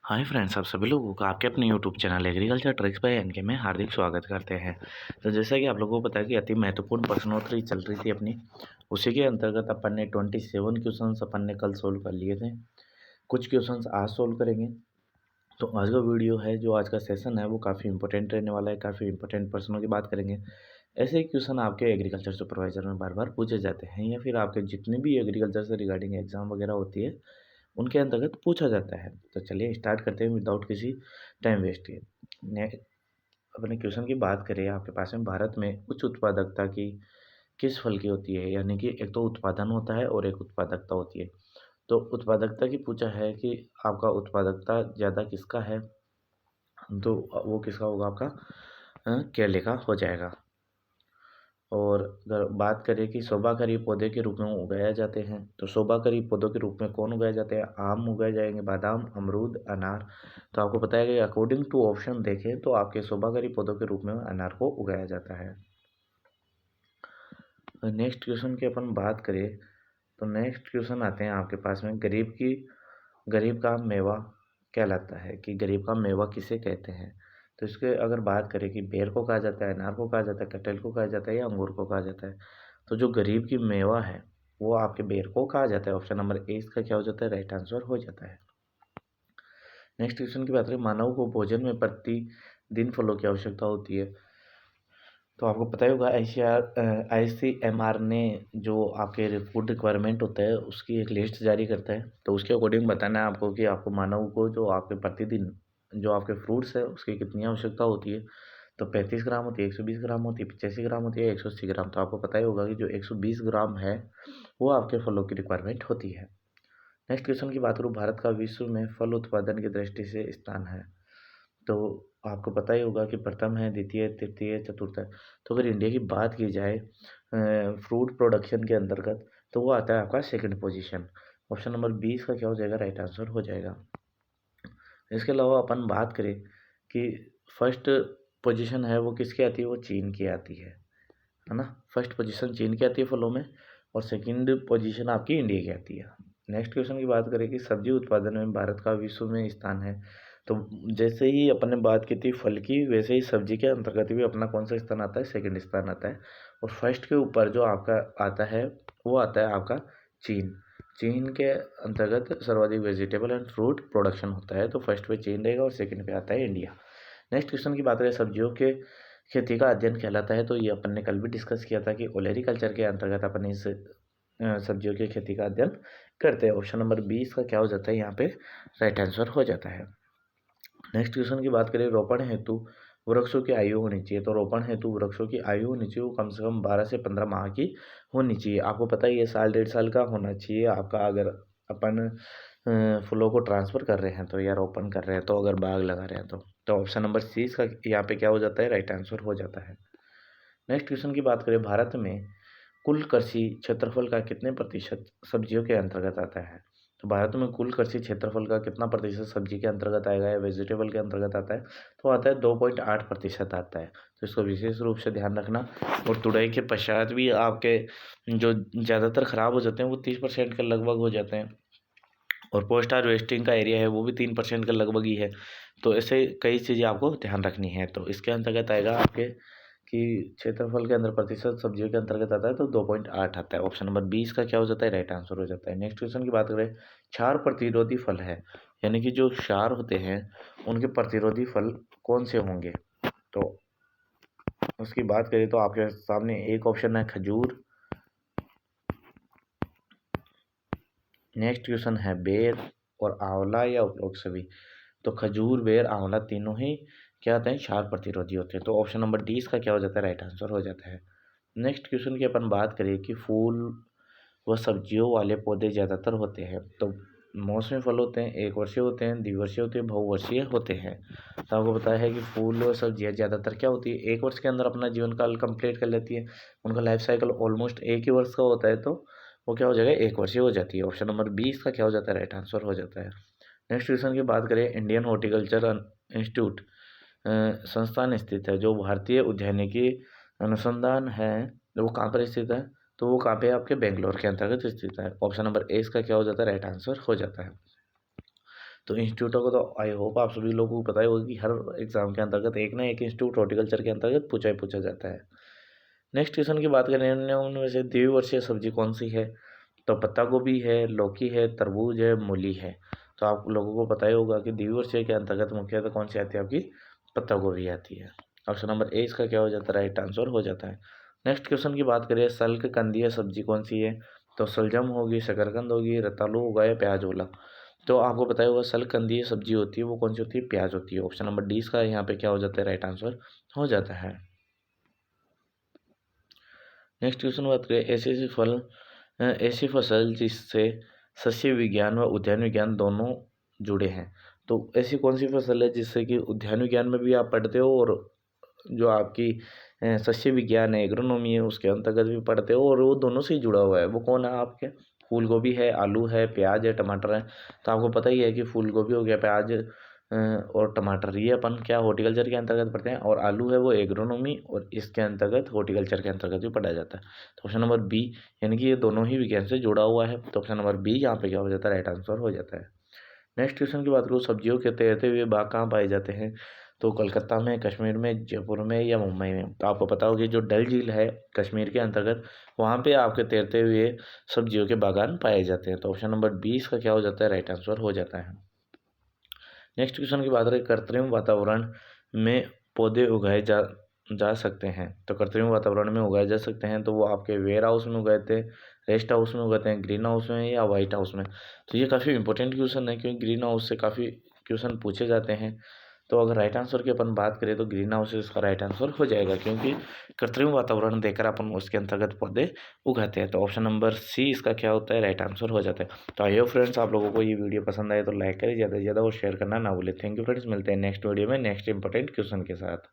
Hi friends, आप सभी लोगों का आपके अपने YouTube channel agriculture tricks by NK में हार्दिक स्वागत करते हैं। तो जैसा कि आप लोगों को पता है कि अति महत्वपूर्ण प्रश्नोत्तरी चल रही थी अपनी, उसी के अंतर्गत अपन ने 27 क्वेश्चंस अपन ने कल सोल्व कर लिए थे। कुछ क्वेश्चंस आज सोल्व करेंगे। तो आज का वीडियो है, जो आज का सेशन है वो काफ़ी इंपॉर्टेंट रहने वाला है। काफ़ी इंपॉर्टेंट प्रश्नों की बात करेंगे। ऐसे ही क्वेश्चन आपके एग्रीकल्चर सुपरवाइजर में बार बार पूछे जाते हैं, या फिर आपके जितने भी एग्रीकल्चर से रिगार्डिंग एग्जाम वगैरह होती है उनके अंतर्गत पूछा जाता है। तो चलिए स्टार्ट करते हैं विदाउट किसी टाइम वेस्ट के। अपने क्वेश्चन की बात करें, आपके पास में भारत में उच्च उत्पादकता की किस फल की होती है, यानी कि एक तो उत्पादन होता है और एक उत्पादकता होती है। तो उत्पादकता की पूछा है कि आपका उत्पादकता ज़्यादा किसका है, तो वो किसका होगा, आपका केले का हो जाएगा। और अगर बात करें कि शोभाकारी पौधे के रूप में उगाया जाते हैं, तो शोभाकारी पौधों के रूप में कौन उगाए जाते हैं? आम उगाए जाएंगे, बादाम, अमरूद, अनार। तो आपको पता है कि अकॉर्डिंग टू ऑप्शन देखें तो आपके शोभाकारी पौधों के रूप में अनार को उगाया जाता है। नेक्स्ट क्वेश्चन की अपन बात करें, तो नेक्स्ट क्वेश्चन आते हैं आपके पास में, गरीब का मेवा कहलाता है, कि गरीब का मेवा किसे कहते हैं? तो इसके अगर बात करें कि बेर को कहा जाता है, अनार को कहा जाता है, कटहल को कहा जाता है, या अंगूर को कहा जाता है, तो जो गरीब की मेवा है वो आपके बेर को कहा जाता है। ऑप्शन नंबर ए इसका क्या हो जाता है? राइट आंसर हो जाता है। नेक्स्ट क्वेश्चन की बात करें, मानव को भोजन में प्रतिदिन फलों की आवश्यकता होती है। तो आपको पता ही होगा ICMR ने जो आपके फूड रिक्वायरमेंट होता है उसकी एक लिस्ट जारी करता है। तो उसके अकॉर्डिंग बताना है आपको कि आपको मानव को जो आपके प्रतिदिन जो आपके फ्रूट्स है उसकी कितनी आवश्यकता होती है। तो 35 ग्राम होती है, 120 ग्राम होती है, 85 ग्राम होती है, 180 ग्राम। तो आपको पता ही होगा कि जो 120 ग्राम है वो आपके फलों की रिक्वायरमेंट होती है। नेक्स्ट क्वेश्चन की बात करूँ, भारत का विश्व में फल उत्पादन की दृष्टि से स्थान है। तो आपको पता ही होगा कि प्रथम है, द्वितीय, तृतीय, चतुर्थ है। तो अगर इंडिया की बात की जाए फ्रूट प्रोडक्शन के अंतर्गत, तो वो आता है आपका सेकंड पोजीशन। ऑप्शन नंबर 20 का क्या हो जाएगा? राइट आंसर हो जाएगा। इसके अलावा अपन बात करें कि फर्स्ट पोजीशन है वो किसकी आती है? वो चीन की आती है ना। फर्स्ट पोजीशन चीन की आती है फलों में, और सेकंड पोजीशन आपकी इंडिया की आती है। नेक्स्ट क्वेश्चन की बात करें कि सब्जी उत्पादन में भारत का विश्व में स्थान है। तो जैसे ही अपन ने बात की थी फल की, वैसे ही सब्जी के अंतर्गत भी अपना कौन सा स्थान आता है? सेकंड स्थान आता है। और फर्स्ट के ऊपर जो आपका आता है वो आता है आपका चीन। चीन के अंतर्गत सर्वाधिक वेजिटेबल एंड फ्रूट प्रोडक्शन होता है। तो फर्स्ट पे चीन रहेगा और सेकंड पे आता है इंडिया। नेक्स्ट क्वेश्चन की बात करें, सब्जियों के खेती का अध्ययन कहलाता है। तो ये अपन ने कल भी डिस्कस किया था कि ओलेरिकल्चर के अंतर्गत अपन इस सब्जियों की खेती का अध्ययन करते हैं। ऑप्शन नंबर 20 का क्या हो जाता है? यहाँ पे राइट आंसर हो जाता है। नेक्स्ट क्वेश्चन की बात करें, रोपण हेतु वृक्षों की आयु होनी चाहिए। तो रोपण हेतु वृक्षों की आयु होनी चाहिए वो कम से कम 12 से 15 माह की होनी चाहिए। आपको पता है ये साल 1.5 साल का होना चाहिए आपका, अगर अपन फूलों को ट्रांसफ़र कर रहे हैं तो, या रोपण कर रहे हैं तो, अगर बाग लगा रहे हैं तो ऑप्शन नंबर सी इसका यहाँ पे क्या हो जाता है? राइट आंसर हो जाता है। नेक्स्ट क्वेश्चन की बात करें, भारत में कुल कृषि क्षेत्रफल का कितने प्रतिशत सब्जियों के अंतर्गत आता है? तो भारत में कुल कृषि क्षेत्रफल का कितना प्रतिशत सब्जी के अंतर्गत आएगा या वेजिटेबल के अंतर्गत आता है? तो आता है 2.8% आता है। तो इसको विशेष रूप से ध्यान रखना। और तुड़ाई के पश्चात भी आपके जो ज़्यादातर खराब हो जाते हैं वो 30% के लगभग हो जाते हैं। और पोस्ट हार्वेस्टिंग का एरिया है वो भी 3% का लगभग ही है। तो ऐसे कई चीज़ें आपको ध्यान रखनी है। तो इसके अंतर्गत आएगा आपके कि क्षेत्रफल के अंदर प्रतिशत सब्जियों के अंतर्गत आता है तो 2.8 आता है। ऑप्शन नंबर 20 का क्या हो जाता है? राइट आंसर हो जाता है। नेक्स्ट क्वेश्चन की बात करें, क्षार प्रतिरोधी फल है, यानी कि जो क्षार होते हैं उनके प्रतिरोधी फल कौन से होंगे? तो उसकी बात करें तो आपके सामने एक ऑप्शन है खजूर। नेक्स्ट क्वेश्चन है बेर और आंवला या उपरोक्त सभी। तो खजूर, बेर, आंवला तीनों ही क्या होते हैं? क्षार प्रतिरोधी होते हैं। तो ऑप्शन नंबर 20 का क्या हो जाता है? राइट आंसर हो जाता है। नेक्स्ट क्वेश्चन की अपन बात करें कि फूल व सब्जियों वाले पौधे ज़्यादातर होते हैं। तो मौसमी फल होते हैं, एक वर्षीय होते हैं, द्विवर्षीय होते हैं, बहुवर्षीय होते हैं। तो आपको पता है कि फूल व सब्जियाँ ज़्यादातर क्या होती है? एक वर्ष के अंदर अपना जीवन काल कंप्लीट कर लेती है। उनका लाइफ साइकिल ऑलमोस्ट एक ही वर्ष का होता है, तो वो क्या हो जाएगा? एक वर्षीय हो जाती है। ऑप्शन नंबर 20 का क्या हो जाता है? राइट आंसर हो जाता है। नेक्स्ट क्वेश्चन की बात करें, इंडियन हॉर्टिकल्चर इंस्टीट्यूट संस्थान स्थित है, जो भारतीय उद्यानिकी अनुसंधान है वो कहाँ पर स्थित है? तो वो कहाँ पे? आपके बेंगलोर के अंतर्गत स्थित है। ऑप्शन नंबर ए इसका क्या हो जाता है? राइट आंसर हो जाता है। तो इंस्टीट्यूटों को तो आई होप आप सभी लोगों को पता ही होगा कि हर एग्जाम के अंतर्गत एक ना एक इंस्टीट्यूट हॉर्टिकल्चर के अंतर्गत पूछा जाता है। नेक्स्ट क्वेश्चन की बात करें उनमें से द्विवर्षीय सब्जी कौन सी है, तो पत्ता गोभी है, लौकी है, तरबूज है, मूली है। तो आप लोगों को पता ही होगा कि द्विवर्षीय के अंतर्गत मुख्यतः कौन सी आती है, आपकी पत्ता गोभी आती है। ऑप्शन नंबर ए इसका क्या हो जाता है, राइट आंसर हो जाता है। नेक्स्ट क्वेश्चन की बात करें सल्क कंदीय सब्जी कौन सी है, तो सलजम होगी, शकरकंद होगी, रतालू होगा या प्याज होगा। तो आपको पता होगा सल्क कंदीय सब्जी होती है वो कौन सी होती है, प्याज होती है। ऑप्शन नंबर डी इसका यहाँ पे क्या हो जाता है, राइट आंसर हो जाता है। नेक्स्ट क्वेश्चन बात करें ऐसी फसल जिससे सस्य विज्ञान व उद्यान विज्ञान दोनों जुड़े हैं। तो ऐसी कौन सी फसल है जिससे कि उद्यान विज्ञान में भी आप पढ़ते हो और जो आपकी सस्य विज्ञान है, एग्रोनॉमी है, उसके अंतर्गत भी पढ़ते हो और वो दोनों से ही जुड़ा हुआ है। वो कौन है आपके, फूल गोभी है, आलू है, प्याज है, टमाटर है। तो आपको पता ही है कि फूल गोभी हो गया, प्याज और टमाटर ये अपन क्या हॉर्टिकल्चर के अंतर्गत पढ़ते हैं, और आलू है वो एग्रोनॉमी और इसके अंतर्गत हॉर्टिकल्चर के अंतर्गत भी पढ़ा जाता है। तो ऑप्शन नंबर बी यानी कि ये दोनों ही विज्ञान से जुड़ा हुआ है। तो ऑप्शन नंबर बी यहाँ पे क्या हो जाता है, राइट आंसर हो जाता है। नेक्स्ट क्वेश्चन की बात करूँ सब्जियों के तैरते हुए बाग कहाँ पाए जाते हैं, तो कलकत्ता में, कश्मीर में, जयपुर में या मुंबई में। तो आपको पता होगा कि जो डल झील है कश्मीर के अंतर्गत, वहाँ पे आपके तैरते हुए सब्जियों के बागान पाए जाते हैं। तो ऑप्शन नंबर 20 का क्या हो जाता है, राइट आंसर हो जाता है। नेक्स्ट क्वेश्चन की बात करें कृत्रिम वातावरण में पौधे उगाए जा सकते हैं। तो कृत्रिम वातावरण में उगाए जा सकते हैं तो वो आपके वेयर हाउस में उगाते हैं, रेस्ट हाउस में उगाते हैं, ग्रीन हाउस में या वाइट हाउस में। तो ये काफ़ी इंपॉर्टेंट क्वेश्चन है क्योंकि ग्रीन हाउस से काफ़ी क्वेश्चन पूछे जाते हैं। तो अगर राइट आंसर की अपन बात करें तो ग्रीन हाउस इसका राइट आंसर हो जाएगा क्योंकि कृत्रिम वातावरण देकर अपन उसके अंतर्गत पौधे उगाते हैं। तो ऑप्शन नंबर सी इसका क्या होता है, राइट आंसर हो जाता है। तो आई होप फ्रेंड्स आप लोगों को ये वीडियो पसंद आए तो लाइक करें, ज़्यादा से ज़्यादा और शेयर करना ना भूलें। थैंक यू फ्रेंड्स, मिलते हैं नेक्स्ट वीडियो में नेक्स्ट इंपॉर्टेंट क्वेश्चन के साथ।